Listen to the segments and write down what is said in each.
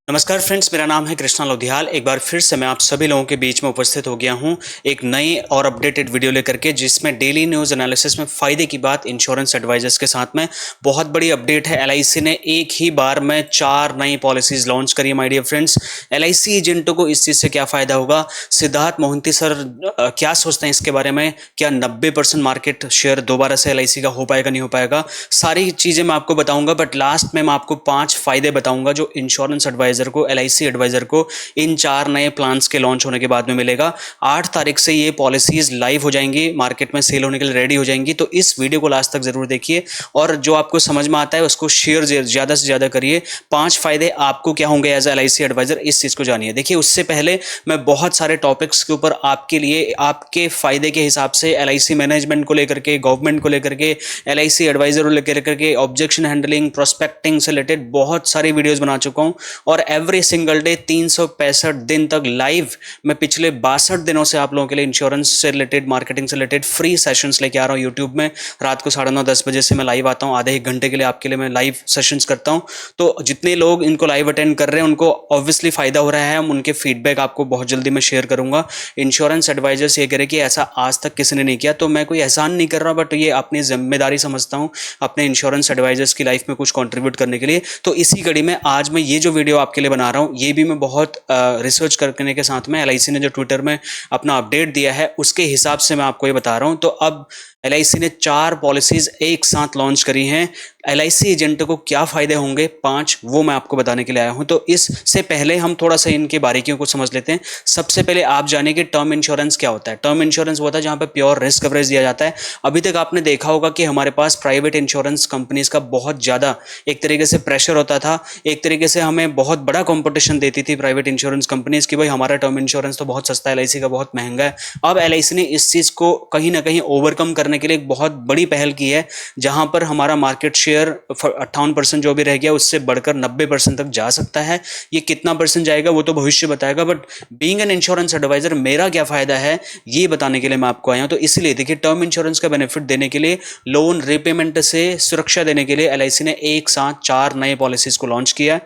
नमस्कार फ्रेंड्स, मेरा नाम है कृष्णा लोधियाल। एक बार फिर से मैं आप सभी लोगों के बीच में उपस्थित हो गया हूं एक नई और अपडेटेड वीडियो लेकर के, जिसमें डेली न्यूज़ एनालिसिस में फ़ायदे की बात इंश्योरेंस एडवाइजर्स के साथ में। बहुत बड़ी अपडेट है। एलआईसी ने एक ही बार में 4 नई पॉलिसीज़ लॉन्च करी है माय डियर फ्रेंड्स। एलआईसी एजेंटों को इस चीज़ से क्या फ़ायदा होगा? सिद्धार्थ मोहंती सर क्या सोचते हैं इसके बारे में? क्या 90% मार्केट शेयर दोबारा से एलआईसी का हो पाएगा, नहीं हो पाएगा? सारी चीज़ें मैं आपको बताऊंगा, बट लास्ट में मैं आपको 5 फ़ायदे बताऊंगा जो इंश्योरेंस एडवाइजर को, एलआईसी एडवाइजर को इन 4 नए प्लान्स के लॉन्च होने के बाद में मिलेगा। 8 तारीख से ये पॉलिसीज लाइव हो जाएंगी, मार्केट में सेल होने के लिए रेडी हो जाएंगी। तो इस वीडियो को लास्ट तक जरूर देखिए और जो आपको समझ में आता है उसको शेयर ज्यादा से ज्यादा करिए। 5 फायदे आपको क्या होंगे एज एलआईसी एडवाइजर, इस चीज को जानिए। देखिए, उससे पहले मैं बहुत सारे टॉपिक्स के ऊपर आपके लिए, आपके फायदे के हिसाब से एलआईसी मैनेजमेंट को लेकर के, गवर्नमेंट को लेकर के, एलआईसी एडवाइजर को लेकर के, ऑब्जेक्शन हैंडलिंग, प्रोस्पेक्टिंग से रिलेटेड बहुत सारी वीडियोस बना चुका हूं। और एवरी सिंगल डे 365 दिन तक लाइव मैं पिछले 62 दिनों से आप लोगों के लिए इंश्योरेंस से रिलेटेड, मार्केटिंग से रिलेटेड फ्री सेशंस लेके आ रहा हूं यूट्यूब में। रात को 9:30-10 बजे से मैं लाइव आता हूं, आधे 1 घंटे के लिए आपके लिए मैं लाइव सेशंस करता हूं। तो जितने लोग इनको लाइव अटेंड कर रहे हैं उनको ऑब्वियसली फायदा हो रहा है। हम उनके फीडबैक आपको बहुत जल्दी मैं शेयर करूंगा। इंश्योरेंस एडवाइजर्स ये करें कि ऐसा आज तक किसी ने नहीं किया, तो मैं कोई एहसान नहीं कर रहा, बट ये अपनी जिम्मेदारी समझता हूं अपने इंश्योरेंस एडवाइजर्स की लाइफ में कुछ कंट्रीब्यूट करने के लिए। तो इसी कड़ी में आज मैं ये जो वीडियो आपके लिए बना रहा हूं, ये भी मैं बहुत रिसर्च करने के साथ में, एलआईसी ने जो ट्विटर में अपना अपडेट दिया है उसके हिसाब से मैं आपको ये बता रहा हूं। तो अब एलआईसी ने 4 पॉलिसीज एक साथ लॉन्च करी हैं। एलआईसी एजेंटों को क्या फायदे होंगे 5, वो मैं आपको बताने के लिए आया हूं। तो इससे पहले हम थोड़ा सा इनकी बारीकियों को समझ लेते हैं। सबसे पहले आप जानिए कि टर्म इंश्योरेंस क्या होता है। टर्म इंश्योरेंस वो होता है जहां पे प्योर रिस्क कवरेज दिया जाता है। अभी तक आपने देखा होगा कि हमारे पास प्राइवेट इंश्योरेंस कंपनीज का बहुत ज्यादा एक तरीके से प्रेशर होता था। एक तरीके से हमें बहुत बड़ा कॉम्पिटिशन देती थी प्राइवेट इंश्योरेंस कंपनीज की, भाई हमारा टर्म इंश्योरेंस तो बहुत सस्ता है, एलआईसी का बहुत महंगा है। अब एलआईसी ने इस चीज को कहीं ना कहीं ओवरकम करने के लिए एक बहुत बड़ी पहल की है, जहां पर हमारा मार्केट शेयर 58% जो भी रह गया उससे बढ़कर 90% तक जा सकता है। ये कितना परसेंट जाएगा वो तो भविष्य बताएगा, but being an insurance advisor मेरा क्या फायदा है ये बताने के लिए मैं आपको आया हूं। तो इसलिए देखिए, टर्म इंश्योरेंस का बेनिफिट देने के लिए, लोन रिपेमेंट से सुरक्षा देने के लिए एलआईसी ने एक साथ 4 नए पॉलिसीज को लॉन्च किया।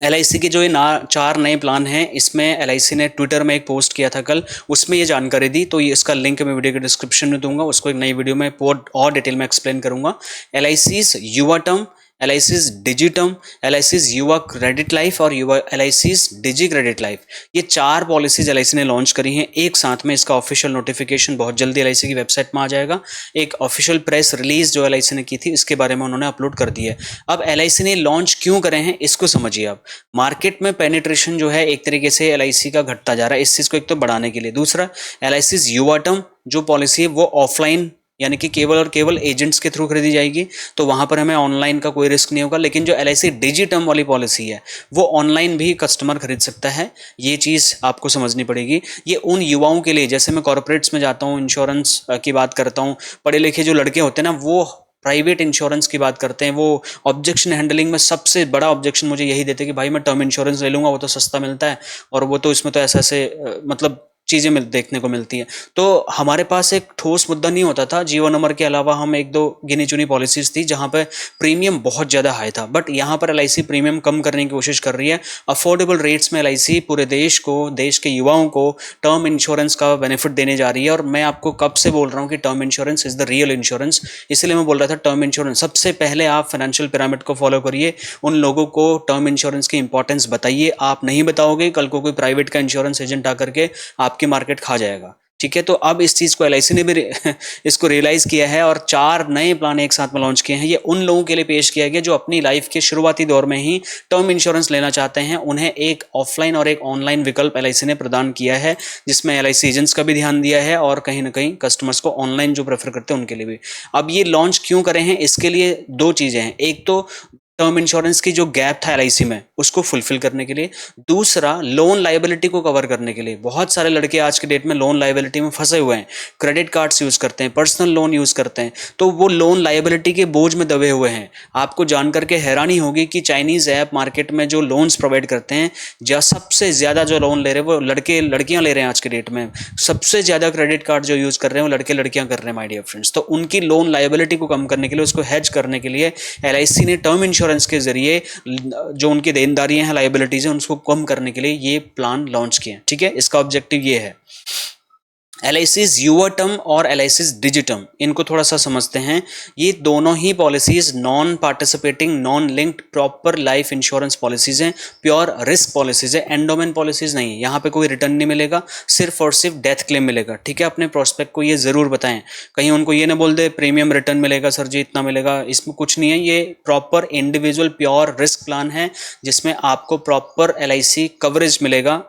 एलआईसी के जो ये 4 नए प्लान हैं, इसमें एलआईसी ने ट्विटर में एक पोस्ट किया था कल, उसमें ये जानकारी दी। तो ये इसका लिंक मैं वीडियो के डिस्क्रिप्शन में दूंगा, उसको एक नई वीडियो में और डिटेल में एक्सप्लेन करूंगा। एलआईसीज युवा टर्म, एलआईसीज डिजी टर्म, एलआईसीज युवा क्रेडिट लाइफ और युवा एलआईसीज डिजी क्रेडिट लाइफ, ये 4 पॉलिसीज एलआईसी ने लॉन्च करी हैं एक साथ में। इसका ऑफिशियल नोटिफिकेशन बहुत जल्दी एलआईसी की वेबसाइट में आ जाएगा। एक ऑफिशियल प्रेस रिलीज जो एलआईसी ने की थी इसके बारे में उन्होंने अपलोड कर दिया है। अब एलआईसी ने लॉन्च क्यों करे हैं इसको समझिए आप। मार्केट में पेनिट्रेशन जो है एक तरीके से एलआईसी का घटता जा रहा है, इस चीज को एक तो बढ़ाने के लिए। दूसरा, एलआईसीज युवा टर्म जो पॉलिसी है वो ऑफलाइन यानी कि केवल और केवल एजेंट्स के थ्रू खरीदी जाएगी, तो वहां पर हमें ऑनलाइन का कोई रिस्क नहीं होगा। लेकिन जो एलआईसी डिजी टर्म वाली पॉलिसी है वो ऑनलाइन भी कस्टमर खरीद सकता है, ये चीज आपको समझनी पड़ेगी। ये उन युवाओं के लिए, जैसे मैं कॉर्पोरेट्स में जाता हूँ, इंश्योरेंस की बात करता हूँ, पढ़े लिखे जो लड़के होते हैं ना, वो प्राइवेट इंश्योरेंस की बात करते हैं। वो ऑब्जेक्शन हैंडलिंग में सबसे बड़ा ऑब्जेक्शन मुझे यही देते हैं कि भाई मैं टर्म इंश्योरेंस ले लूंगा, वो तो सस्ता मिलता है और वो तो इसमें तो ऐसे ऐसे मतलब चीजें देखने को मिलती हैं। तो हमारे पास एक ठोस मुद्दा नहीं होता था। जीवन नंबर के अलावा हम 1-2 गिनी चुनी पॉलिसीज थी जहां पर प्रीमियम बहुत ज्यादा हाई था, बट यहां पर एलआईसी प्रीमियम कम करने की कोशिश कर रही है। अफोर्डेबल रेट्स में एलआईसी पूरे देश को, देश के युवाओं को टर्म इंश्योरेंस का बेनिफिट देने जा रही है। और मैं आपको कब से बोल रहा हूं कि term insurance is the real insurance, इसलिए मैं बोल रहा था टर्म इंश्योरेंस। सबसे पहले आप फाइनेंशियल पिरामिड को फॉलो करिए, उन लोगों को टर्म इंश्योरेंस की इंपॉर्टेंस बताइए। आप नहीं बताओगे, कल को कोई प्राइवेट का इंश्योरेंस एजेंट आकर के आपकी मार्केट खा जाएगा। ठीक है, तो अब इस चीज को एलआईसी ने भी इसको रियलाइज किया है और 4 नए प्लान एक साथ में लॉन्च किए हैं। ये उन लोगों के लिए पेश किया गया जो अपनी लाइफ के शुरुआती दौर में ही टर्म इंश्योरेंस लेना चाहते हैं। उन्हें एक ऑफलाइन और एक ऑनलाइन विकल्प एलआईसी ने प्रदान किया है, जिसमें एलआईसी एजेंट्स का भी ध्यान दिया है और कहीं ना कहीं कस्टमर्स को ऑनलाइन जो प्रेफर करते हैं उनके लिए भी। अब ये लॉन्च क्यों करे हैं, इसके लिए 2 चीजें हैं। एक तो टर्म इंश्योरेंस की जो गैप था एलआईसी में उसको फुलफिल करने के लिए, दूसरा लोन लायबिलिटी को कवर करने के लिए। बहुत सारे लड़के आज के डेट में लोन लायबिलिटी में फंसे हुए हैं, क्रेडिट कार्ड्स यूज करते हैं, पर्सनल लोन यूज करते हैं, तो वो लोन लायबिलिटी के बोझ में दबे हुए हैं। आपको जानकर के हैरानी होगी कि चाइनीज ऐप मार्केट में जो लोन्स प्रोवाइड करते हैं, जो सबसे ज्यादा जो लोन ले रहे हैं वो लड़के लड़कियां ले रहे हैं। आज के डेट में सबसे ज्यादा क्रेडिट कार्ड जो यूज कर रहे हैं वो लड़के लड़कियां कर रहे हैं माय डियर फ्रेंड्स। तो उनकी लोन लायबिलिटी को कम करने के लिए, उसको हेज करने के लिए एलआईसी ने टर्म इंश्योरेंस इंश्योरेंस के जरिए जो उनकी देनदारियां हैं, लाइबिलिटीज हैं, उसको कम करने के लिए ये प्लान लॉन्च किए हैं। ठीक है, इसका ऑब्जेक्टिव ये है। LIC's युवा टर्म और LIC's डिजिटर्म, इनको थोड़ा सा समझते हैं। ये दोनों ही policies non participating, non linked, proper life insurance policies हैं, प्योर रिस्क पॉलिसीज है, एंडोमेंट पॉलिसीज नहीं है। यहाँ पे कोई रिटर्न नहीं मिलेगा, सिर्फ और सिर्फ डेथ क्लेम मिलेगा। ठीक है, अपने प्रोस्पेक्ट को ये जरूर बताएं, कहीं उनको ये ना बोल दे प्रीमियम रिटर्न मिलेगा सर जी इतना मिलेगा, इसमें कुछ नहीं है। ये proper individual pure risk plan है जिसमें आपको प्रॉपर LIC कवरेज मिलेगा,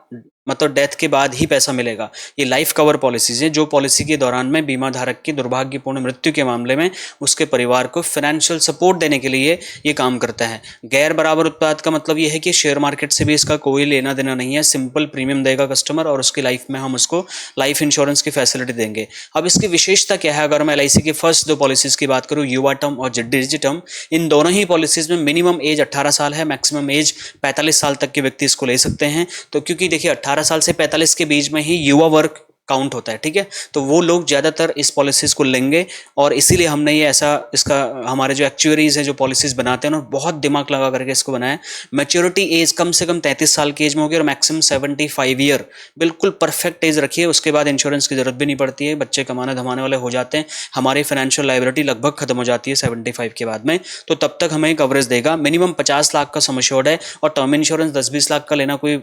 मतलब डेथ के बाद ही पैसा मिलेगा। ये लाइफ कवर पॉलिसीज है जो पॉलिसी के दौरान में बीमा धारक की दुर्भाग्यपूर्ण मृत्यु के मामले में उसके परिवार को फाइनेंशियल सपोर्ट देने के लिए ये काम करता है। गैर बराबर उत्पाद का मतलब ये है कि शेयर मार्केट से भी इसका कोई लेना देना नहीं है, सिंपल प्रीमियम देगा कस्टमर और उसकी लाइफ में हम उसको लाइफ इंश्योरेंस की फैसिलिटी देंगे। अब इसकी विशेषता क्या है, अगर मैं LIC की फर्स्ट दो पॉलिसीज की बात करूँ, युवा टर्म और डिजिटर्म, इन दोनों ही पॉलिसीज में मिनिमम एज 18 साल है, मैक्सिमम एज 45 साल तक के व्यक्ति इसको ले सकते हैं। तो क्योंकि देखिए 18 साल से 45 के बीच में ही युवा वर्ग काउंट होता है। ठीक है, तो वो लोग ज्यादातर इस पॉलिसीज को लेंगे और इसीलिए हमने ये ऐसा इसका हमारे जो एक्चुअरीज हैं जो पॉलिसीज बनाते हैं ना, बहुत दिमाग लगा करके इसको बनाया। मैच्योरिटी एज कम से कम 33 साल की एज में होगी और मैक्सिमम 75 ईयर, बिल्कुल परफेक्ट एज रखिए। उसके बाद इंश्योरेंस की जरूरत भी नहीं पड़ती है, बच्चे कमाने धमाने वाले हो जाते हैं, हमारी फाइनेंशियल लाइबिलिटी लगभग खत्म हो जाती है 75 के बाद में, तो तब तक हमें कवरेज देगा। मिनिमम 50 लाख का सम एश्योर्ड है और टर्म इंश्योरेंस 10-20 लाख का लेना कोई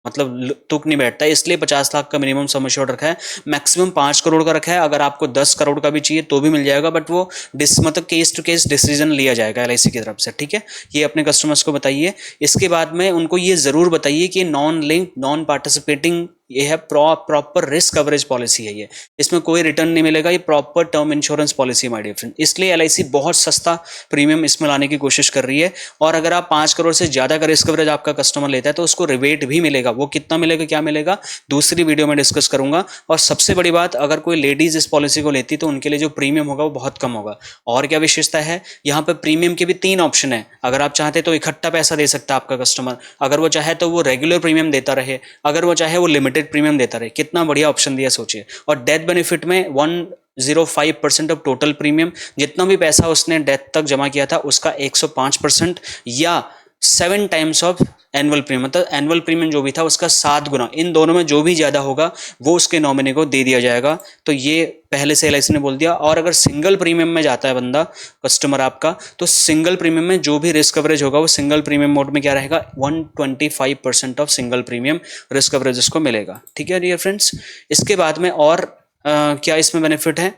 मतलब तुक नहीं बैठता है, इसलिए 50 लाख का मिनिमम सम एश्योर्ड रखा है। मैक्सिमम 5 करोड़ का रखा है, अगर आपको 10 करोड़ का भी चाहिए तो भी मिल जाएगा, बट वो मतलब केस टू केस डिसीजन लिया जाएगा LIC की तरफ से। ठीक है, ये अपने कस्टमर्स को बताइए। इसके बाद में उनको ये जरूर बताइए कि नॉन लिंक, नॉन पार्टिसिपेटिंग ये है प्रॉपर रिस्क कवरेज पॉलिसी है, ये इसमें कोई रिटर्न नहीं मिलेगा, ये proper term insurance policy my dear friend. इसलिए LIC बहुत सस्ता प्रीमियम इसमें लाने की कोशिश कर रही है। और अगर आप 5 करोड़ से ज्यादा का रिस्क कवरेज आपका कस्टमर लेता है तो उसको रिबेट भी मिलेगा। वो कितना मिलेगा, क्या मिलेगा, दूसरी वीडियो में डिस्कस करूंगा। और सबसे बड़ी बात, अगर कोई लेडीज इस पॉलिसी को लेती तो उनके लिए जो प्रीमियम होगा वो बहुत कम होगा। और क्या विशेषता है, यहाँ पे प्रीमियम के भी 3 ऑप्शन है। अगर आप चाहते तो इकट्ठा पैसा दे सकता है आपका कस्टमर, अगर वो चाहे तो वो रेगुलर प्रीमियम देता रहे, अगर वो चाहे वो लिमिटेड प्रीमियम देता रहे। कितना बढ़िया ऑप्शन दिया सोचिए। और डेथ बेनिफिट में 105% ऑफ टोटल प्रीमियम, जितना भी पैसा उसने डेथ तक जमा किया था उसका 105%, या 7 टाइम्स ऑफ एनुअल प्रीमियम, मतलब एनुअल प्रीमियम जो भी था उसका 7 गुना, इन दोनों में जो भी ज्यादा होगा वो उसके नॉमिनी को दे दिया जाएगा। तो ये पहले से LIC ने बोल दिया। और अगर सिंगल प्रीमियम में जाता है बंदा, कस्टमर आपका, तो सिंगल प्रीमियम में जो भी रिस्क कवरेज होगा वो सिंगल प्रीमियम मोड में क्या रहेगा, 125% of single premium risk coverage उसको मिलेगा। ठीक है डियर फ्रेंड्स, इसके बाद में और क्या इसमें बेनिफिट है,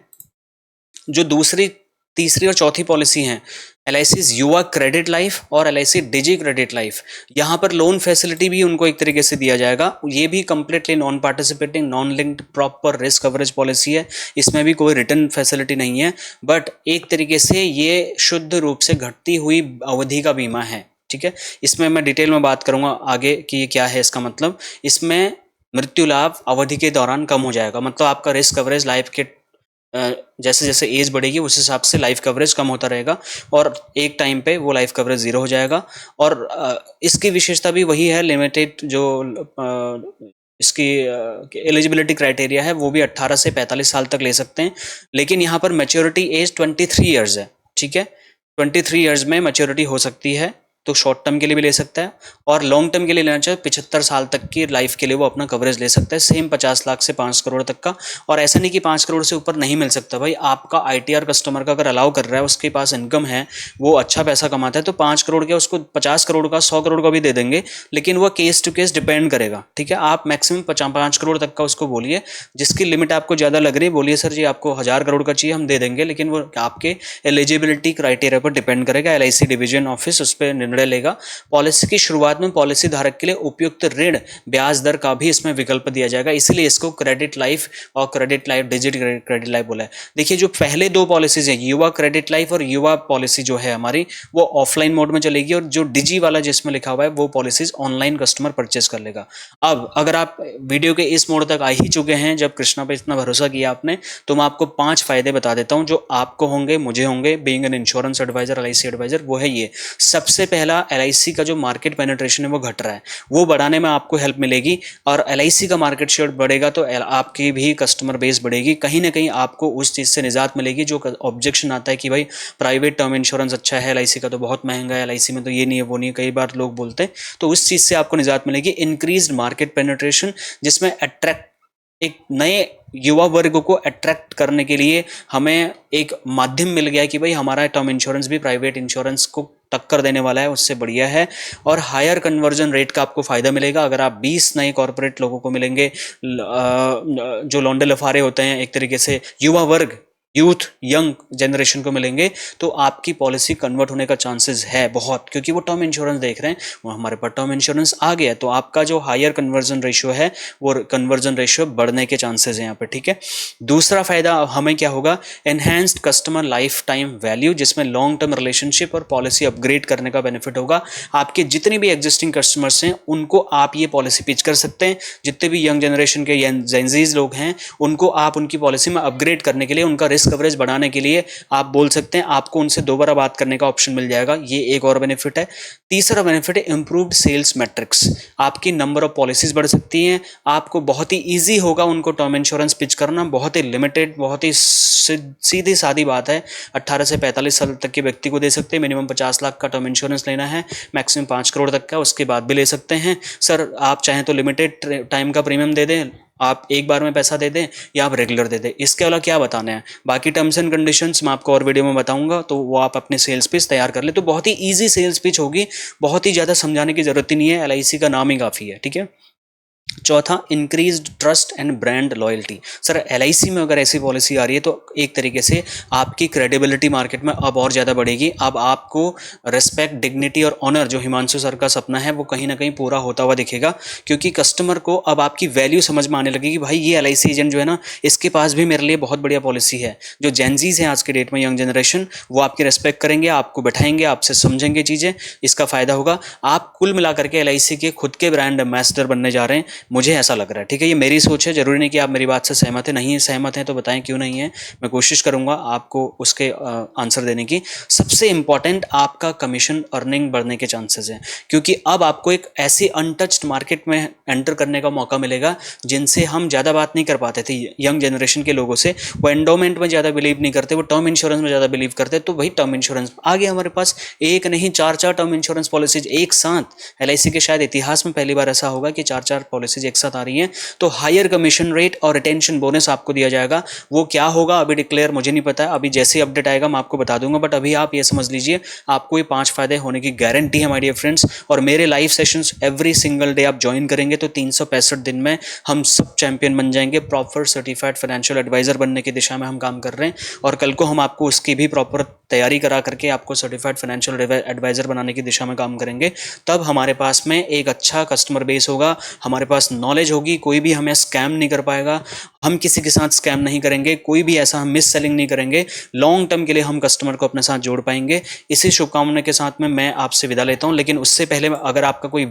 जो दूसरी, तीसरी और चौथी पॉलिसी हैं LIC's युवा क्रेडिट लाइफ और LIC डिजी क्रेडिट लाइफ, यहाँ पर लोन फैसिलिटी भी उनको एक तरीके से दिया जाएगा। ये भी completely non participating, non linked, proper risk coverage policy है, इसमें भी कोई रिटर्न फैसिलिटी नहीं है, बट एक तरीके से ये शुद्ध रूप से घटती हुई अवधि का बीमा है। ठीक है, इसमें मैं डिटेल में बात करूंगा आगे कि ये क्या है इसका मतलब। इसमें मृत्यु लाभ अवधि के दौरान कम हो जाएगा, मतलब आपका रिस्क कवरेज लाइफ के जैसे जैसे एज बढ़ेगी उस हिसाब से लाइफ कवरेज कम होता रहेगा और एक टाइम पे वो लाइफ कवरेज 0 हो जाएगा। और इसकी विशेषता भी वही है, लिमिटेड जो इसकी एलिजिबिलिटी क्राइटेरिया है वो भी 18 से 45 साल तक ले सकते हैं, लेकिन यहाँ पर मैच्योरिटी एज 23 ईयर्स है। ठीक है, 23 ईयर्स में मैच्योरिटी हो सकती है, तो शॉर्ट टर्म के लिए भी ले सकता है और लॉन्ग टर्म के लिए लेना चाहे 75 साल तक की लाइफ के लिए वो अपना कवरेज ले सकता है, सेम 50 लाख से 5 करोड़ तक का। और ऐसा नहीं कि 5 करोड़ से ऊपर नहीं मिल सकता भाई, आपका ITR कस्टमर का अगर अलाउ कर रहा है, उसके पास इनकम है, वो अच्छा पैसा कमाता है, तो 5 करोड़ के उसको 50 करोड़ का, 100 करोड़ का भी दे देंगे, लेकिन वो केस टू केस डिपेंड करेगा। ठीक है, आप मैक्सिमम 5 करोड़ तक का उसको बोलिए, जिसकी लिमिट आपको ज़्यादा लग रही है बोलिए सर जी आपको 1000 करोड़ का चाहिए, हम दे देंगे, लेकिन वो आपके एलिजिबिलिटी क्राइटेरिया पर डिपेंड करेगा। LIC डिवीजन ऑफिस उस पर निर्णय लेगा। पॉलिसी की शुरुआत में पॉलिसी धारक के लिए उपयुक्त ऋण ब्याज दर का भी इसमें विकल्प दिया जाएगा, इसीलिए इसको क्रेडिट लाइफ और credit life, digit credit life बोला है। देखिए जो पहले 2 पॉलिसीज है, युवा क्रेडिट लाइफ और युवा पॉलिसी जो है हमारी, वो ऑफलाइन मोड में चलेगी, और जो डिजी वाला जिसमें लिखा हुआ है वो पॉलिसीज ऑनलाइन कस्टमर परचेज कर लेगा। अब अगर आप वीडियो के इस मोड तक आ ही चुके हैं, जब कृष्णा पे इतना भरोसा किया आपने, तो मैं आपको 5 फायदे बता देता हूं जो आपको होंगे, मुझे होंगे, being an insurance advisor, LIC advisor. वो है ये, सबसे पहला LIC का जो मार्केट पेनिट्रेशन है वो घट रहा है, वो बढ़ाने में आपको हेल्प मिलेगी। और LIC का मार्केट शेयर बढ़ेगा तो आपकी भी कस्टमर बेस बढ़ेगी। कहीं ना कहीं आपको उस चीज़ से निजात मिलेगी जो ऑब्जेक्शन आता है कि भाई प्राइवेट टर्म इंश्योरेंस अच्छा है, LIC का तो बहुत महंगा है, LIC में तो ये नहीं है वो नहीं है, कई बार लोग बोलते हैं। तो उस चीज़ से आपको निजात मिलेगी। इंक्रीज्ड मार्केट पेनिट्रेशन, जिसमें अट्रैक्ट एक नए युवा वर्ग को अट्रैक्ट करने के लिए हमें एक माध्यम मिल गया है कि भाई हमारा टर्म इंश्योरेंस भी प्राइवेट इंश्योरेंस को टक्कर देने वाला है, उससे बढ़िया है। और हायर कन्वर्जन रेट का आपको फायदा मिलेगा। अगर आप 20 नए कॉर्पोरेट लोगों को मिलेंगे, जो लौंडे लफारे होते हैं, एक तरीके से युवा वर्ग, यूथ, यंग जनरेशन को मिलेंगे, तो आपकी पॉलिसी कन्वर्ट होने का चांसेस है बहुत, क्योंकि वो टर्म इंश्योरेंस देख रहे हैं, वो हमारे पास टर्म इंश्योरेंस आ गया, तो आपका जो हायर कन्वर्जन रेशियो है वो कन्वर्जन रेशियो बढ़ने के चांसेस हैं यहाँ पे, ठीक है। दूसरा फायदा हमें क्या होगा, enhanced customer life time value, जिसमें लॉन्ग टर्म रिलेशनशिप और पॉलिसी अपग्रेड करने का बेनिफिट होगा। आपके जितने भी एग्जिस्टिंग कस्टमर्स हैं उनको आप ये पॉलिसी पिच कर सकते हैं। जितने भी यंग जनरेशन के जेनजीज लोग हैं उनको आप उनकी पॉलिसी में अपग्रेड करने के लिए, उनका रिस्क कवरेज बढ़ाने के लिए आप बोल सकते हैं, आपको उनसे दोबारा बात करने का ऑप्शन मिल जाएगा। ये एक और बेनिफिट है। तीसरा बेनिफिट है इंप्रूव्ड सेल्स मैट्रिक्स। आपकी नंबर ऑफ पॉलिसीज बढ़ सकती हैं, आपको बहुत ही इजी होगा उनको टर्म इंश्योरेंस पिच करना। बहुत ही लिमिटेड, बहुत ही सीधी सादी बात है। 18 से 45 साल तक के व्यक्ति को दे सकते हैं। मिनिमम 50 लाख का टर्म इंश्योरेंस लेना है, मैक्सिमम 5 करोड़ तक का, उसके बाद भी ले सकते हैं। सर आप चाहें तो लिमिटेड टाइम का प्रीमियम दे दें, आप एक बार में पैसा दे दें, या आप रेगुलर दे दें। इसके अलावा क्या बताना है, बाकी टर्म्स एंड कंडीशंस मैं आपको और वीडियो में बताऊंगा, तो वो आप अपने सेल्स पिच तैयार कर ले। तो बहुत ही इजी सेल्स पिच होगी, बहुत ही ज़्यादा समझाने की जरूरत ही नहीं है, LIC का नाम ही काफ़ी है, ठीक है। चौथा, increased trust and brand loyalty. Sir LIC में अगर ऐसी पॉलिसी आ रही है तो एक तरीके से आपकी क्रेडिबिलिटी मार्केट में अब और ज़्यादा बढ़ेगी। अब आपको रिस्पेक्ट, डिग्निटी और ऑनर, जो हिमांशु सर का सपना है, वो कहीं ना कहीं पूरा होता हुआ दिखेगा, क्योंकि कस्टमर को अब आपकी वैल्यू समझ में आने लगेगी। भाई ये LIC एजेंट जो है ना, इसके पास भी मेरे लिए बहुत बढ़िया पॉलिसी है। जो जेनजीज हैं आज के डेट में, यंग जनरेशन, वो आपकी रिस्पेक्ट करेंगे, आपको बैठाएंगे, आपसे समझेंगे चीज़ें, इसका फायदा होगा। आप कुल मिलाकर के LIC के खुद के ब्रांड एम्बेसडर बनने जा रहे हैं, मुझे ऐसा लग रहा है, ठीक है। ये मेरी सोच है, जरूरी नहीं कि आप मेरी बात से सहमत है। नहीं सहमत हैं तो बताएं क्यों नहीं है, मैं कोशिश करूंगा आपको उसके आंसर देने की। सबसे इंपॉर्टेंट, आपका कमीशन अर्निंग बढ़ने के चांसेस हैं, क्योंकि अब आपको एक ऐसी अनटच्ड मार्केट में एंटर करने का मौका मिलेगा जिनसे हम ज़्यादा बात नहीं कर पाते थे यंग जनरेशन के लोगों से। वो एंडोमेंट में ज़्यादा बिलीव नहीं करते, वो टर्म इंश्योरेंस में ज़्यादा बिलीव करते। तो भाई टर्म इंश्योरेंस आ गया हमारे पास, एक नहीं 4 टर्म इंश्योरेंस पॉलिसीज एक साथ। LIC के शायद इतिहास में पहली बार ऐसा होगा कि 4 पॉलिसीज एक साथ आ रही हैं। तो हायर कमीशन रेट और रिटेंशन बोनस आपको दिया जाएगा। वो क्या होगा अभी डिक्लेयर मुझे नहीं पता है, अभी जैसे ही अपडेट आएगा मैं आपको बता दूंगा। बट अभी आप ये समझ लीजिए, आपको ये 5 फायदे होने की गारंटी है माय डियर फ्रेंड्स। और मेरे live sessions every single day आप ज्वाइन करेंगे तो 365 दिन में हम सब चैंपियन बन जाएंगे। प्रॉपर सर्टिफाइड फाइनेंशियल एडवाइजर बनने की दिशा में हम काम कर रहे हैं, और कल को हम आपको उसकी भी प्रॉपर तैयारी करा करके आपको सर्टिफाइड फाइनेंशियल एडवाइजर बनाने की दिशा में काम करेंगे। तब हमारे पास में एक अच्छा कस्टमर बेस होगा, हमारे पास नॉलेज होगी, कोई भी हमें स्कैम नहीं कर पाएगा, हम किसी के साथ स्कैम नहीं करेंगे, कोई भी ऐसा हम मिस सेलिंग नहीं करेंगे। लॉन्ग टर्म के लिए हम कस्टमर को अपने साथ जोड़ पाएंगे। इसी शुभकामना के साथ में मैं आपसे विदा लेता हूं। लेकिन उससे पहले अगर आपका कोई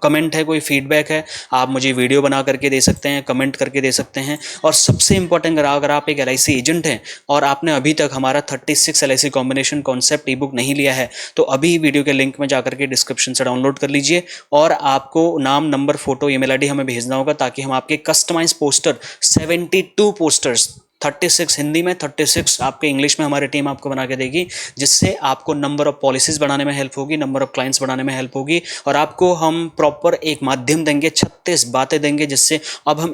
कमेंट है, कोई फीडबैक है, आप मुझे वीडियो बना करके दे सकते हैं, कमेंट करके दे सकते हैं। और सबसे इंपॉर्टेंट, अगर आप एक LIC एजेंट हैं और आपने अभी तक हमारा 36 LIC कॉम्बिनेशन कॉन्सेप्ट ईबुक नहीं लिया है, तो अभी वीडियो के लिंक में जाकर के डिस्क्रिप्शन से डाउनलोड कर लीजिए। और आपको नाम, नंबर, फोटो, ईमेल ID हमें भेजना होगा, ताकि हम आपके कस्टमाइज पोस्टर 72 पोस्टर्स, 36 हिंदी में, 36 आपके इंग्लिश में हमारी टीम आपको बना के देगी, जिससे आपको नंबर ऑफ पॉलिसीज बढ़ाने में हेल्प होगी, नंबर ऑफ क्लाइंट्स बढ़ाने में हेल्प होगी। और आपको हम प्रॉपर एक माध्यम देंगे, 36 बातें देंगे, जिससे अब हम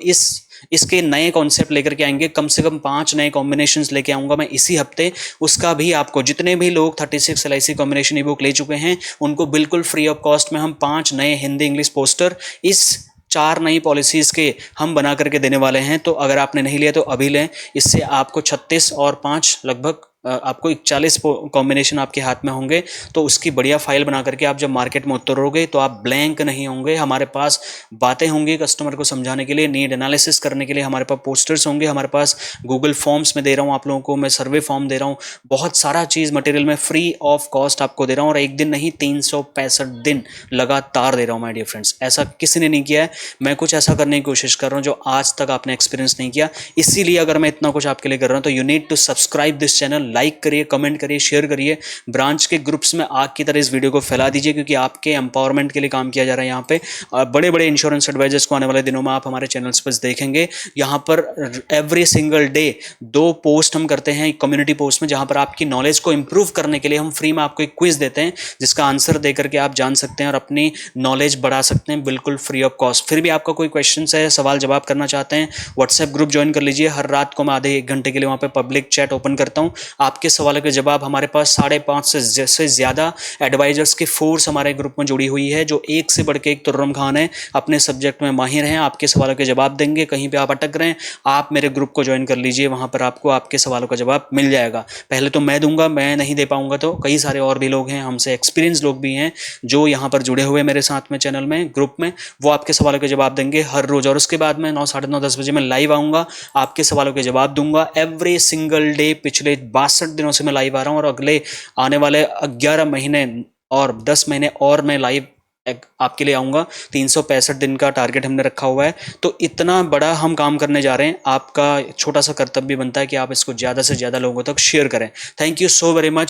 इसके नए कॉन्सेप्ट लेकर के आएंगे। कम से कम 5 नए कॉम्बिनेशंस लेके आऊंगा मैं इसी हफ्ते। उसका भी आपको, जितने भी लोग 36 LIC कॉम्बिनेशन ईबुक ले चुके हैं, उनको बिल्कुल फ्री ऑफ कॉस्ट में हम 5 नए हिंदी इंग्लिश पोस्टर इस 4 नई पॉलिसीज के हम बना करके देने वाले हैं। तो अगर आपने नहीं लिया तो अभी लें, इससे आपको 36 और 5 लगभग आपको 41 कॉम्बिनेशन आपके हाथ में होंगे। तो उसकी बढ़िया फाइल बना करके आप जब मार्केट में उतरोगे तो आप ब्लैंक नहीं होंगे। हमारे पास बातें होंगी कस्टमर को समझाने के लिए, नीड एनालिसिस करने के लिए हमारे पास पोस्टर्स होंगे, हमारे पास गूगल फॉर्म्स में दे रहा हूँ आप लोगों को, मैं सर्वे फॉर्म दे रहा हूँ, बहुत सारा चीज़ मटेरियल में फ्री ऑफ कॉस्ट आपको दे रहा हूँ। और एक दिन नहीं, 365 दिन लगातार दे रहा हूँ माय डियर फ्रेंड्स। ऐसा किसी ने नहीं किया है, मैं कुछ ऐसा करने की कोशिश कर रहा हूँ जो आज तक आपने एक्सपीरियंस नहीं किया। इसीलिए अगर मैं इतना कुछ आपके लिए कर रहा हूँ तो you need to subscribe this channel, like करिए, कमेंट करिए, शेयर करिए, ब्रांच के ग्रुप्स में आग की तरह इस वीडियो को फैला दीजिए, क्योंकि आपके एम्पावरमेंट के लिए काम किया जा रहा है यहाँ पे। बड़े बड़े इंश्योरेंस एडवाइजर्स को आने वाले दिनों में आप हमारे चैनल्स पर देखेंगे। यहाँ पर एवरी सिंगल डे 2 पोस्ट हम करते हैं कम्युनिटी पोस्ट में, जहाँ पर आपकी नॉलेज को इंप्रूव करने के लिए हम फ्री में आपको एक क्विज देते हैं, जिसका आंसर दे करके आप जान सकते हैं और अपनी नॉलेज बढ़ा सकते हैं बिल्कुल फ्री ऑफ कॉस्ट। फिर भी आपका कोई क्वेश्चन है, सवाल जवाब करना चाहते हैं, व्हाट्सएप ग्रुप ज्वाइन कर लीजिए। हर रात को मैं आधे 1 घंटे के लिए वहाँ पे पब्लिक चैट ओपन करता हूँ। आपके सवालों के जवाब, हमारे पास 5.5 से ज़्यादा एडवाइजर्स की फोर्स हमारे ग्रुप में जुड़ी हुई है, जो एक से बढ़ के एक तुर्रम खान है, अपने सब्जेक्ट में माहिर हैं, आपके सवालों के जवाब देंगे। कहीं पे आप अटक रहे हैं, आप मेरे ग्रुप को ज्वाइन कर लीजिए, वहाँ पर आपको आपके सवालों का जवाब मिल जाएगा। पहले तो मैं दूंगा, मैं नहीं दे पाऊंगा तो कई सारे और भी लोग हैं, हमसे एक्सपीरियंस लोग भी हैं जो यहाँ पर जुड़े हुए मेरे साथ में चैनल में, ग्रुप में, वो आपके सवालों के जवाब देंगे हर रोज। और उसके बाद में 9, साढ़े 9, 10 बजे मैं लाइव आऊँगा, आपके सवालों के जवाब दूंगा एवरी सिंगल डे। पिछले 62 दिनों से मैं लाइव आ रहा हूँ, और अगले आने वाले 11 महीने और 10 महीने और मैं लाइव आपके लिए आऊँगा। 365 दिन का टारगेट हमने रखा हुआ है, तो इतना बड़ा हम काम करने जा रहे हैं। आपका छोटा सा कर्तव्य बनता है कि आप इसको ज़्यादा से ज़्यादा लोगों तक शेयर करें। Thank you so very much.